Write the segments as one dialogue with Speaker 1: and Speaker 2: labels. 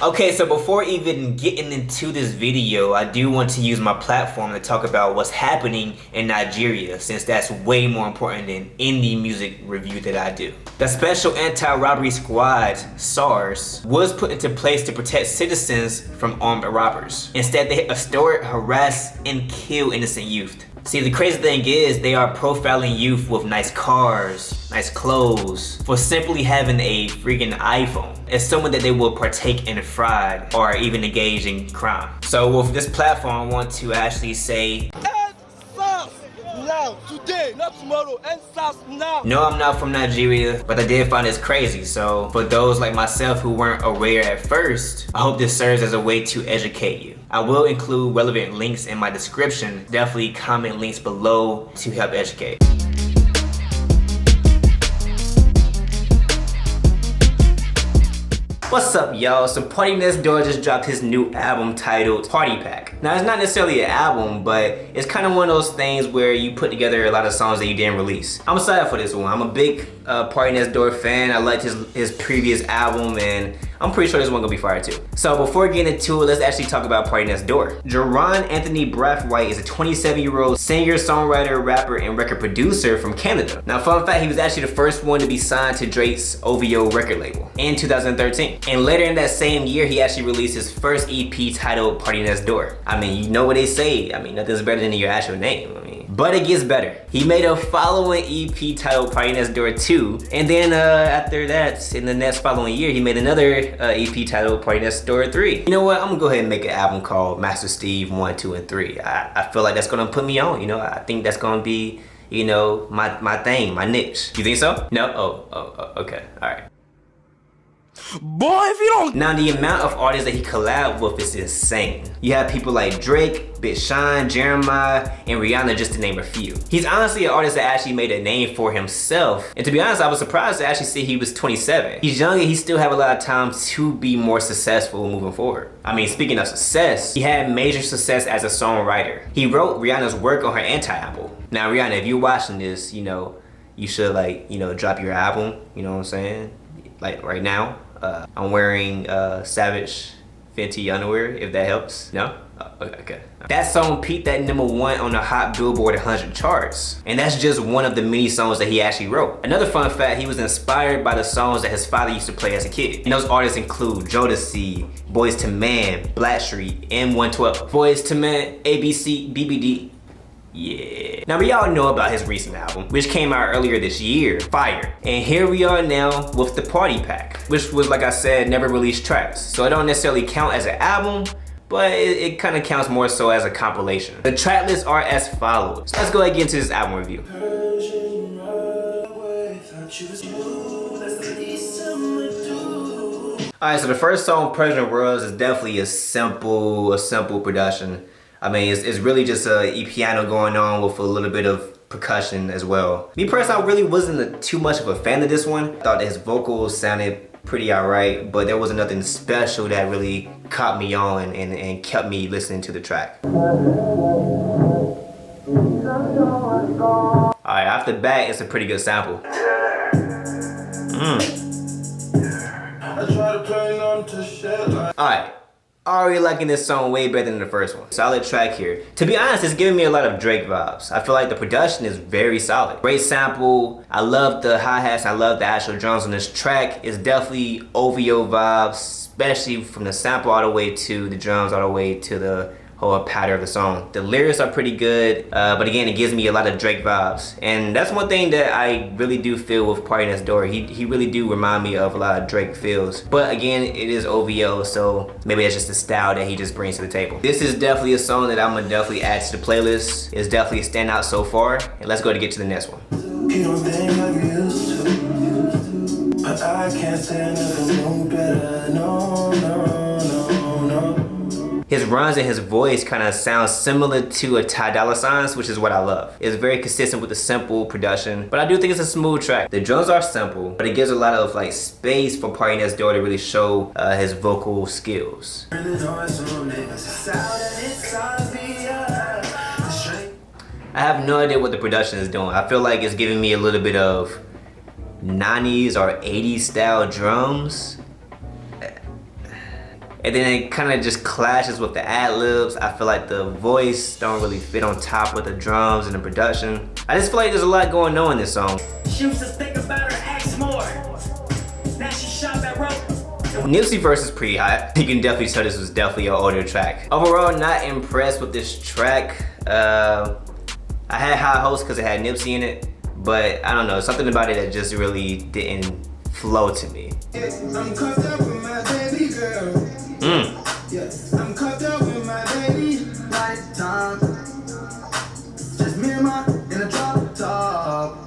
Speaker 1: Okay, so before even getting into this video, I do want to use my platform to talk about what's happening in Nigeria, since that's way more important than any music review that I do. The Special Anti-Robbery Squad, SARS, was put into place to protect citizens from armed robbers. Instead, they extort, harass, and kill innocent youth. See, the crazy thing is, they are profiling youth with nice cars, nice clothes, for simply having a freaking iPhone. It's someone that they will partake in fraud or even engage in crime. So with this platform, I want to actually say,
Speaker 2: now, today, not tomorrow, and SARS now.
Speaker 1: No, I'm not from Nigeria, but I did find this crazy. So for those like myself who weren't aware at first, I hope this serves as a way to educate you. I will include relevant links in my description. Definitely comment links below to help educate. What's up, y'all? So PARTYNEXTDOOR just dropped his new album titled Party Pack. Now, it's not necessarily an album, but it's kind of one of those things where you put together a lot of songs that you didn't release. I'm excited for this one. I'm a big PARTYNEXTDOOR fan. I liked his previous album, and I'm pretty sure this one gonna be fire too. So before getting into it, let's actually talk about PARTYNEXTDOOR. Jerron Anthony Brathwaite is a 27-year-old singer, songwriter, rapper, and record producer from Canada. Now, fun fact, he was actually the first one to be signed to Drake's OVO record label in 2013. And later in that same year, he actually released his first EP titled PARTYNEXTDOOR. I mean, you know what they say. I mean, nothing's better than your actual name. I mean, but it gets better. He made a following EP titled PARTYNEXTDOOR 2. And then after that, in the next following year, he made another EP titled PARTYNEXTDOOR 3. You know what? I'm gonna go ahead and make an album called Master Steve 1, 2, and 3. I feel like that's gonna put me on, you know? I think that's gonna be, you know, my thing, my niche. You think so? No? Oh, okay, all right.
Speaker 2: Boy, if you don't...
Speaker 1: Now, the amount of artists that he collabed with is insane. You have people like Drake, Big Sean, Jeremiah, and Rihanna, just to name a few. He's honestly an artist that actually made a name for himself. And to be honest, I was surprised to actually see he was 27. He's young and he still have a lot of time to be more successful moving forward. I mean, speaking of success, he had major success as a songwriter. He wrote Rihanna's work on her Anti-album. Now, Rihanna, if you're watching this, you know, you should, like, you know, drop your album, you know what I'm saying? Like, right now. I'm wearing Savage Fenty underwear, if that helps. No? Oh, okay. That song peaked at #1 on the Hot Billboard 100 charts. And that's just one of the many songs that he actually wrote. Another fun fact, he was inspired by the songs that his father used to play as a kid. And those artists include Jodeci, Boyz II Men, Blackstreet, and 112. Boyz II Men, ABC, BBD. Yeah. Now, we all know about his recent album, which came out earlier this year, Fire. And here we are now with the Party Pack, which was, like I said, never released tracks. So it don't necessarily count as an album, but it kind of counts more so as a compilation. The track lists are as follows. So let's go ahead and get into this album review.
Speaker 3: Persian
Speaker 1: Alright, so the first song, Persian Rugs, is definitely a simple production. I mean, it's really just a piano going on with a little bit of percussion as well. Me personally, I really wasn't too much of a fan of this one. I thought that his vocals sounded pretty alright, but there wasn't nothing special that really caught me on and kept me listening to the track. Alright, off the bat, it's a pretty good sample. Alright. Already liking this song way better than the first one. Solid track here. To be honest, it's giving me a lot of Drake vibes. I feel like the production is very solid. Great sample. I love the hi-hats. I love the actual drums on this track. It's definitely OVO vibes, especially from the sample all the way to the drums, all the way to the whole pattern of the song. The lyrics are pretty good, but again, it gives me a lot of Drake vibes. And that's one thing that I really do feel with PARTYNEXTDOOR. He really do remind me of a lot of Drake feels. But again, it is OVO, so maybe that's just the style that he just brings to the table. This is definitely a song that I'm gonna definitely add to the playlist. It's definitely a standout so far. And let's go to get to the next one.
Speaker 3: You don't think like you used to, but I can't stand nothing no better, no.
Speaker 1: His runs and his voice kind of sound similar to a Ty Dolla $ign's, which is what I love. It's very consistent with the simple production, but I do think it's a smooth track. The drums are simple, but it gives a lot of like space for PARTYNEXTDOOR to really show his vocal skills. I have no idea what the production is doing. I feel like it's giving me a little bit of 90s or 80s style drums. and then it kind of just clashes with the ad-libs. I feel like the voice don't really fit on top with the drums and the production. I just feel like there's a lot going on in this song.
Speaker 4: She used to think about her ex more. Now she shot that rope.
Speaker 1: Nipsey verse is pretty hot. You can definitely tell this was definitely an older track. Overall, not impressed with this track. I had high hopes because it had Nipsey in it, but I don't know, something about it that just really didn't flow to me.
Speaker 3: I'm cuffed up with my baby girl. Yes, I'm cuffed up with my baby. Lifetime. Just me and my in a drop top.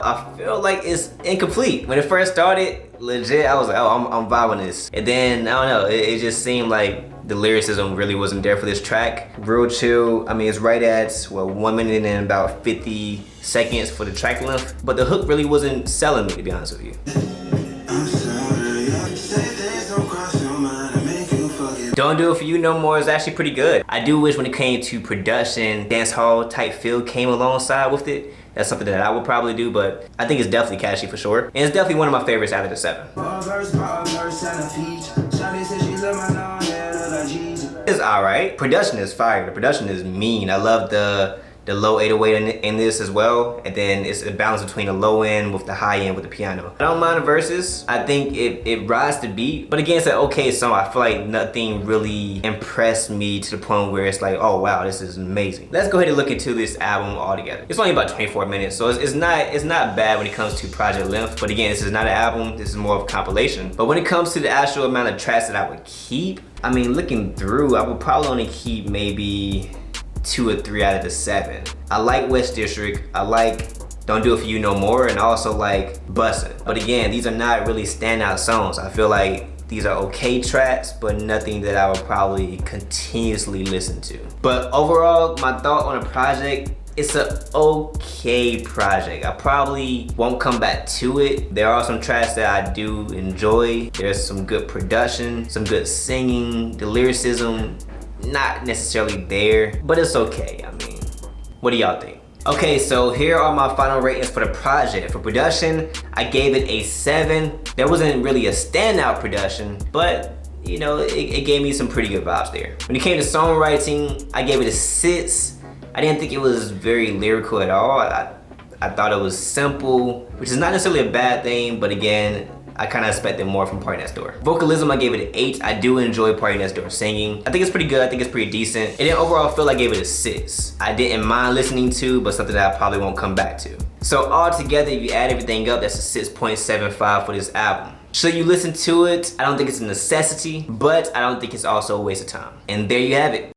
Speaker 1: I feel like it's incomplete. When it first started, legit, I was like, oh, I'm vibing this. And then, I don't know, it just seemed like the lyricism really wasn't there for this track. Real chill. I mean, it's right at, what, 1 minute and about 50 seconds for the track length. But the hook really wasn't selling me, to be honest with you. Don't Do It For You No More is actually pretty good. I do wish when it came to production, dance hall type feel came alongside with it. That's something that I would probably do, but I think it's definitely catchy for sure. And it's definitely one of my favorites out of the 7. It's alright. Production is fire. The production is mean. I love the low 808 in this as well, and then it's a balance between the low end with the high end with the piano. I don't mind the verses. I think it rides the beat, but again, it's an okay song. I feel like nothing really impressed me to the point where it's like, oh wow, this is amazing. Let's go ahead and look into this album altogether. It's only about 24 minutes, so it's not bad when it comes to project length, but again, this is not an album, this is more of a compilation. But when it comes to the actual amount of tracks that I would keep, I mean, looking through, I would probably only keep maybe 2 or 3 out of the 7. I like West District, I like Don't Do It For You No More, and I also like Buzzin. But again, these are not really standout songs. I feel like these are okay tracks, but nothing that I would probably continuously listen to. But overall, my thought on a project, it's an okay project. I probably won't come back to it. There are some tracks that I do enjoy. There's some good production, some good singing, the lyricism, not necessarily there, but it's okay. I mean, what do y'all think? Okay, so here are my final ratings for the project. For production, I gave it a 7. There wasn't really a standout production, but you know, it gave me some pretty good vibes there. When it came to songwriting, I gave it a 6. I didn't think it was very lyrical at all. I thought it was simple, which is not necessarily a bad thing, but again, I kind of expected more from Party Next Door. Vocalism, I gave it an 8. I do enjoy Party Next Door singing. I think it's pretty good. I think it's pretty decent. And then overall, I feel like I gave it a 6. I didn't mind listening to, but something that I probably won't come back to. So all together, if you add everything up, that's a 6.75 for this album. Should you listen to it? I don't think it's a necessity, but I don't think it's also a waste of time. And there you have it.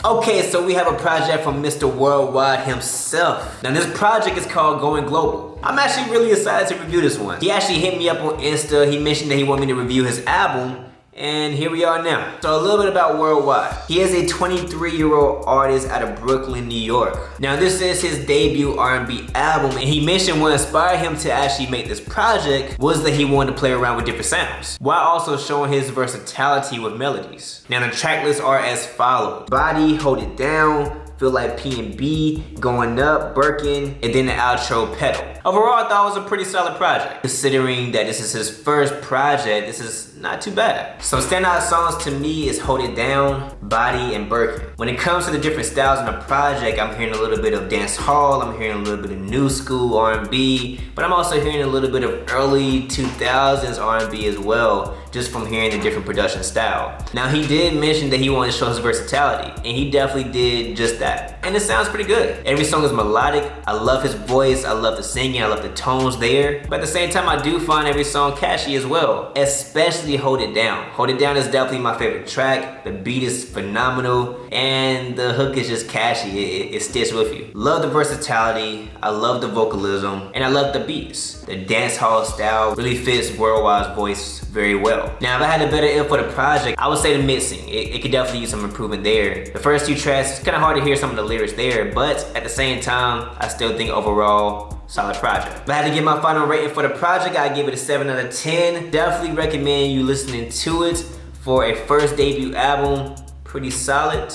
Speaker 1: Okay, so we have a project from Mr. Worldwide himself. Now this project is called Going Global. I'm actually really excited to review this one. He actually hit me up on Insta. He mentioned that he wanted me to review his album, and here we are now. So a little bit about Worldwide. He is a 23-year-old artist out of Brooklyn, New York. Now this is his debut R&B album, and he mentioned what inspired him to actually make this project was that he wanted to play around with different sounds, while also showing his versatility with melodies. Now the track lists are as follows: Body, Hold It Down, Feel Like P&B, Going Up, Birkin, and then the outro, Pedal. Overall, I thought it was a pretty solid project. Considering that this is his first project, this is not too bad. Some standout songs to me is Hold It Down, Body, and Birkin. When it comes to the different styles in the project, I'm hearing a little bit of dance hall, I'm hearing a little bit of new school R&B, but I'm also hearing a little bit of early 2000s R&B as well, just from hearing the different production style. Now he did mention that he wanted to show his versatility, and he definitely did just that. And it sounds pretty good. Every song is melodic. I love his voice, I love the singing, I love the tones there. But at the same time, I do find every song catchy as well, especially Hold It Down. Hold It Down is definitely my favorite track. The beat is phenomenal, and the hook is just catchy. It sticks with you. Love the versatility, I love the vocalism, and I love the beats. The dance hall style really fits Worldwide's voice very well. Now, if I had a better ear for the project, I would say the mixing. It could definitely use some improvement there. The first 2 tracks, it's kind of hard to hear some of the lyrics there, but at the same time, I still think overall, solid project. If I had to give my final rating for the project, I'd give it a 7 out of 10. Definitely recommend you listening to it for a first debut album. Pretty solid,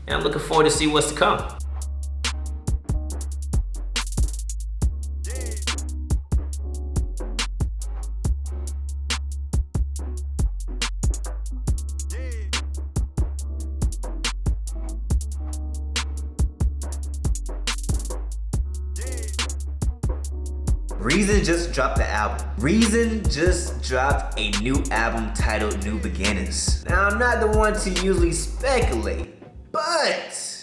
Speaker 1: and I'm looking forward to see what's to come. Reason just dropped the album. Reason just dropped a new album titled New Beginnings. Now, I'm not the one to usually speculate, but